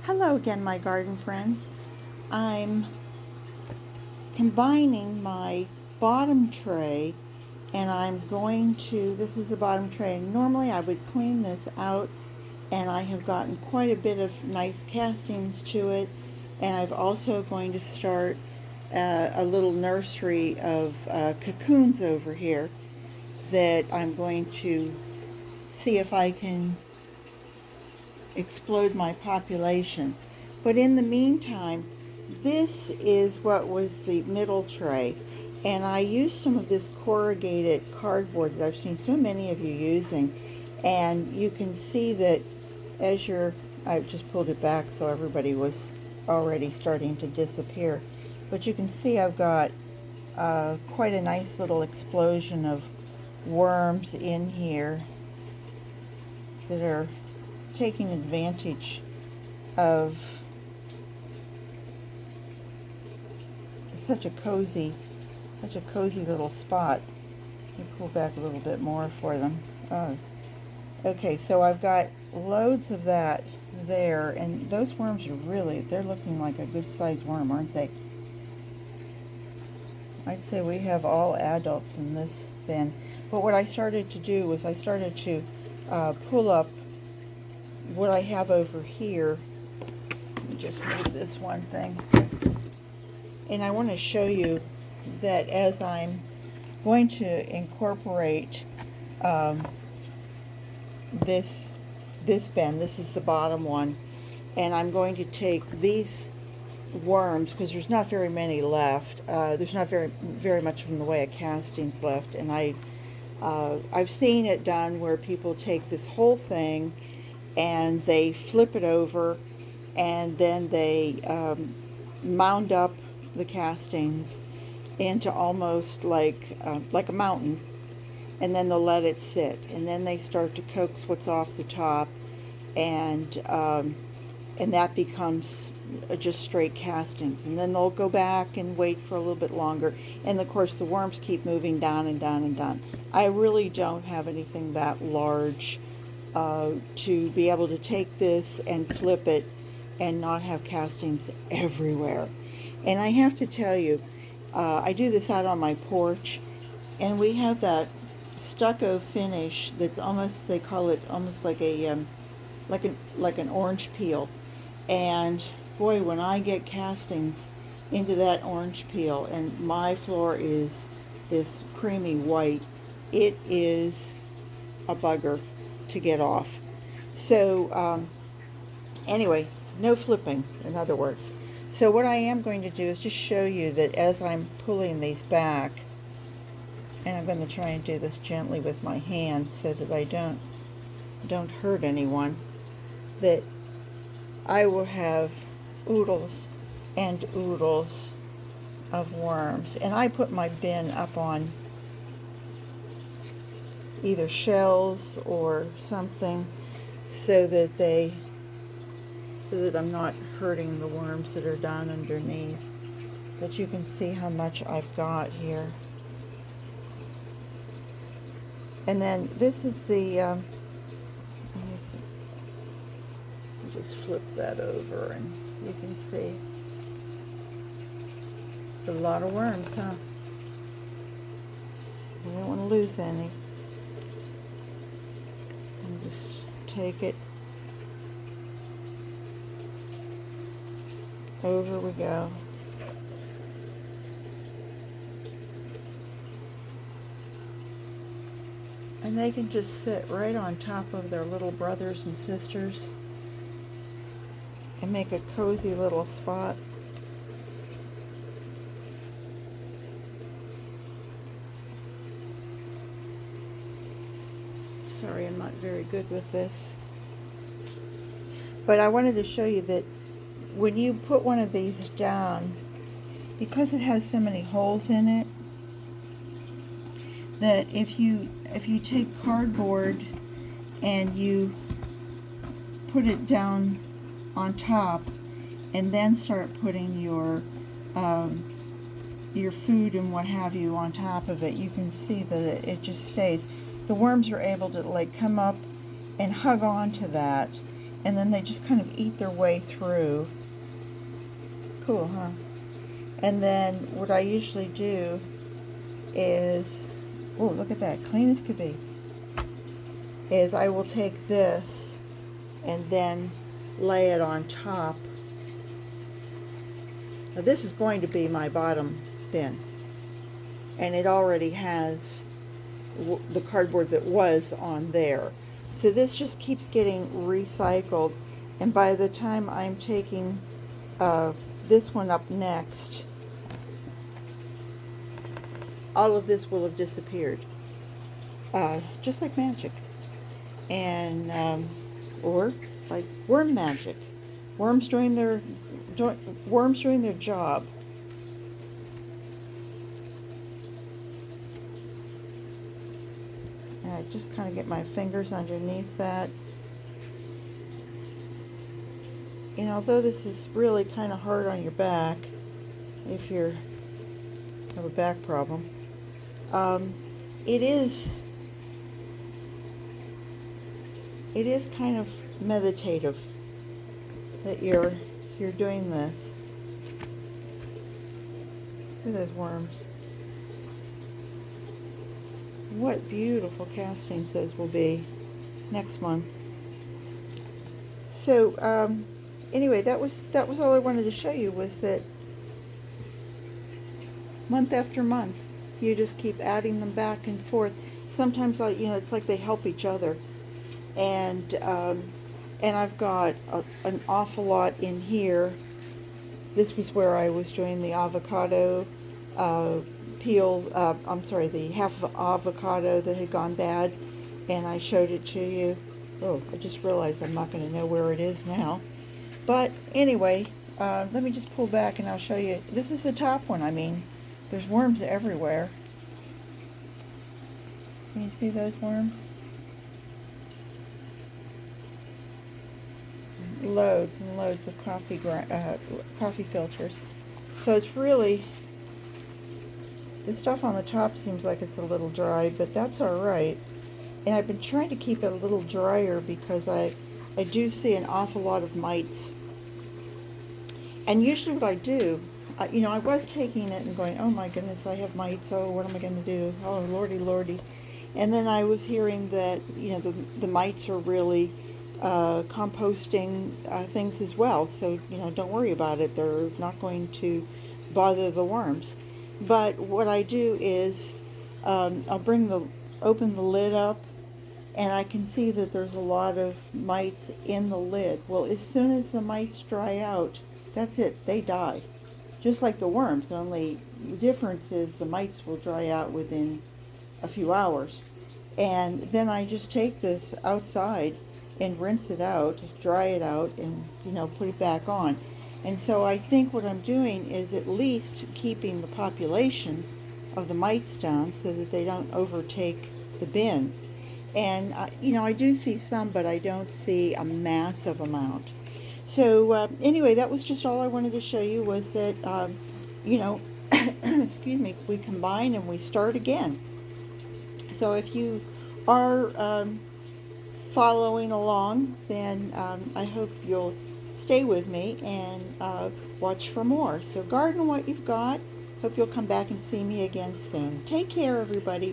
Hello again, my garden friends. I'm combining my bottom tray and I'm going to, this is the bottom tray. Normally I would clean this out and I have gotten quite a bit of nice castings to it, and I've also going to start a little nursery of cocoons over here that I'm going to see if I can explode my population. But in the meantime, this is what was the middle tray, and I used some of this corrugated cardboard that I've seen so many of you using, and you can see that as I've just pulled it back so everybody was already starting to disappear, but you can see I've got quite a nice little explosion of worms in here that are taking advantage of such a cozy little spot. Let me pull back a little bit more for them. Okay, so I've got loads of that there, and those worms are they're looking like a good sized worm, aren't they? I'd say we have all adults in this bin. But what I started to do was I started to pull up what I have over here. Let me just move this one thing. And I want to show you that as I'm going to incorporate this bin, this is the bottom one, and I'm going to take these worms, because there's not very many left. There's not very much in the way of castings left, and I've seen it done where people take this whole thing and they flip it over, and then they mound up the castings into almost like a mountain, and then they'll let it sit, and then they start to coax what's off the top, and that becomes just straight castings, and then they'll go back and wait for a little bit longer, and of course the worms keep moving down and down and down. I really don't have anything that large to be able to take this and flip it and not have castings everywhere. And I have to tell you, I do this out on my porch, and we have that stucco finish that's almost, they call it almost like like an orange peel. And boy, when I get castings into that orange peel and my floor is this creamy white, it is a bugger to get off. So anyway, no flipping, in other words. So what I am going to do is just show you that as I'm pulling these back, and I'm going to try and do this gently with my hand so that I don't hurt anyone, that I will have oodles and oodles of worms. And I put my bin up on either shells or something so that I'm not hurting the worms that are down underneath. But you can see how much I've got here. And then this is the let me see. I'll just flip that over and you can see it's a lot of worms, huh? You don't want to lose any. And just take it. Over we go. And they can just sit right on top of their little brothers and sisters and make a cozy little spot. Sorry, I'm not very good with this. But I wanted to show you that when you put one of these down, because it has so many holes in it, that if you take cardboard and you put it down on top and then start putting your food and what have you on top of it, you can see that it just stays. The worms are able to like come up and hug on to that, and then they just kind of eat their way through. Cool, huh? And then what I usually do is, oh, look at that, clean as could be, is I will take this and then lay it on top. Now this is going to be my bottom bin, and it already has the cardboard that was on there. So this just keeps getting recycled, and by the time I'm taking this one up next, all of this will have disappeared, just like magic, and or like worm magic, worms doing their job. And I just kind of get my fingers underneath that. And although this is really kind of hard on your back, if you have a back problem, it is kind of meditative that you're doing this. Look at those worms. What beautiful castings those will be next month. So anyway, that was all I wanted to show you, was that month after month you just keep adding them back and forth. Sometimes it's like they help each other, and I've got an awful lot in here. This was where I was doing the avocado peel, the half avocado that had gone bad, and I showed it to you. Oh, I just realized I'm not going to know where it is now. But anyway, let me just pull back and I'll show you. This is the top one. I mean, there's worms everywhere. Can you see those worms? Loads and loads of coffee filters. So it's really, the stuff on the top seems like it's a little dry, but that's all right. And I've been trying to keep it a little drier because I do see an awful lot of mites. And usually what I do, I was taking it and going, oh my goodness, I have mites, oh, what am I going to do? Oh, lordy, lordy. And then I was hearing that, the mites are really composting things as well. So, don't worry about it. They're not going to bother the worms. But what I do is I'll open the lid up, and I can see that there's a lot of mites in the lid. Well, as soon as the mites dry out, that's it. They die. Just like the worms, only the difference is the mites will dry out within a few hours. And then I just take this outside and rinse it out, dry it out, and put it back on. And so I think what I'm doing is at least keeping the population of the mites down so that they don't overtake the bin. And I do see some, but I don't see a massive amount. So anyway, that was just all I wanted to show you, was that excuse me, we combine and we start again. So if you are following along, then I hope you'll stay with me and watch for more. So garden what you've got. Hope you'll come back and see me again soon. Take care, everybody.